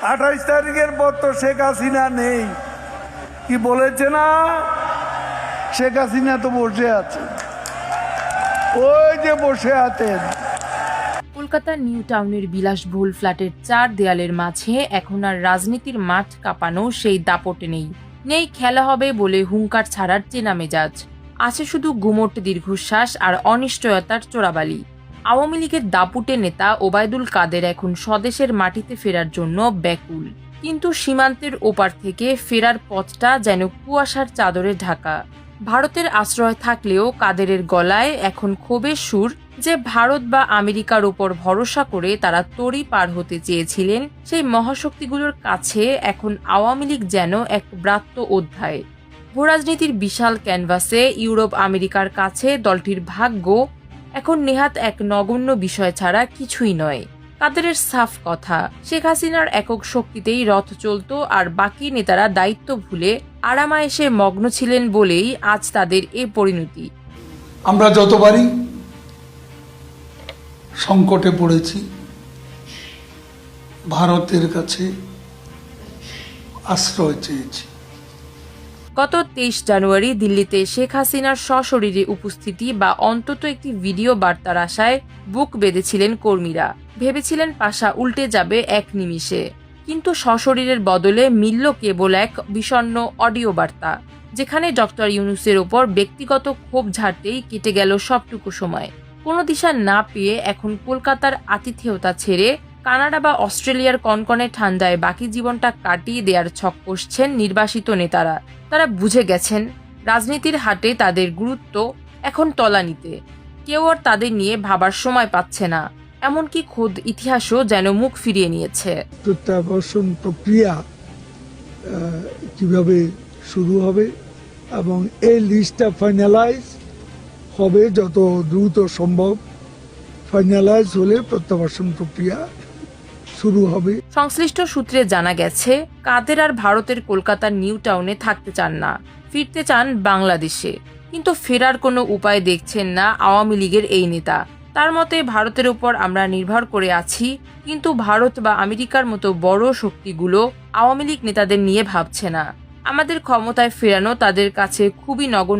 28 তারিখের পর তো শেখ হাসিনা নেই, কি বলেছে না? শেখ হাসিনা তো বসে আছে, ওই যে বসে আছেন। কলকাতার নিউ টাউনের বিলাসবহুল ফ্ল্যাটের 4 দেয়ালের মাঝে এখন আর রাজনীতির মাঠ কাঁপানো সেই দাপটে নেই। নেই খেলা হবে বলে হুঙ্কার ছাড়ার চেনা মেজাজ। আছে শুধু গুমোট দীর্ঘশ্বাস আর অনিশ্চয়তার চোরাবালি। আওয়ামী লীগের দাপুটে নেতা ওবায়দুল কাদের এখন স্বদেশের মাটিতে ফেরার জন্য ব্যাকুল, কিন্তু সীমান্তের ওপার থেকে ফেরার পথটা যেন কুয়াশার চাদরে ঢাকা। ভারতের আশ্রয় থাকলেও কাদেরের গলায় এখন ক্ষোভের সুর যে ভারত বা আমেরিকার ওপর ভরসা করে তারা তরি পার হতে চেয়েছিলেন, সেই মহাশক্তিগুলোর কাছে এখন আওয়ামী লীগ যেন এক ব্রাত্য অধ্যায়। ভূরাজনীতির বিশাল ক্যানভাসে ইউরোপ আমেরিকার কাছে দলটির ভাগ্য এখন নেহাত এক নগণ্য বিষয় ছাড়া কিছুই নয়। কাদেরের সাফ কথা, শেখ হাসিনার একক শক্তিতেই রথ চলত আর বাকি নেতারা দায়িত্ব ভুলে আরামায়েশে মগ্ন ছিলেন বলেই আজ তাদের এ পরিণতি। আমরা যতবারই সংকটে পড়েছি ভারতের কাছে আশ্রয় চেয়েছি। গত 23 জানুয়ারি দিল্লিতে শেখ হাসিনার সশরীরে উপস্থিতি বা অন্তত একটি ভিডিও বার্তার আশায় বুক বেঁধেছিলেন কর্মীরা। ভেবেছিলেন পাশা উল্টে যাবে এক নিমিষে, কিন্তু সশরীরের বদলে মিলল কেবল এক বিষণ্ণ অডিও বার্তা, যেখানে ডক্টর ইউনূসের ওপর ব্যক্তিগত ক্ষোভ ঝাড়তেই কেটে গেল সবটুকু সময়। কোনো দিশা না পেয়ে এখন কলকাতার আতিথেয়তা ছেড়ে কানাডা বা অস্ট্রেলিয়ার কনকনে ঠান্ডায় বাকি জীবনটা কাটিয়ে দেওয়ার ছক কষছেন নির্বাসিত নেতারা। তারা বুঝে গেছেন রাজনীতির হাটে তাদের গুরুত্ব এখন তলানিতে। কেউ আর তাদের নিয়ে ভাবার সময় পাচ্ছে না, এমনকি খোদ ইতিহাসও যেন মুখ ফিরিয়ে নিয়েছে। প্রত্যাবর্তন প্রক্রিয়া কিভাবে শুরু হবে এবং এই লিস্টটা ফাইনালাইজ হবে যত দ্রুত সম্ভব। ফাইনালাইজ হলে প্রত্যাবর্তন প্রক্রিয়া শুরু হবে। সংশ্লিষ্ট সূত্রে জানা গেছে, কাদের আর ভারতের কলকাতার নিউ টাউনে থাকতে চান না, ফিরতে চান বাংলাদেশে। কিন্তু ফেরার কোনো উপায় দেখছেন না আওয়ামী লীগের এই নেতা। তার মতে, ভারতের উপর আমরা নির্ভর করে আছি, কিন্তু ভারত বা আমেরিকার মতো বড় শক্তিগুলো আওয়ামী লীগ নেতাদের নিয়ে ভাবছে না। আমাদের ক্ষমতায় ফেরানো তাদের কাছে খুবই নগণ্য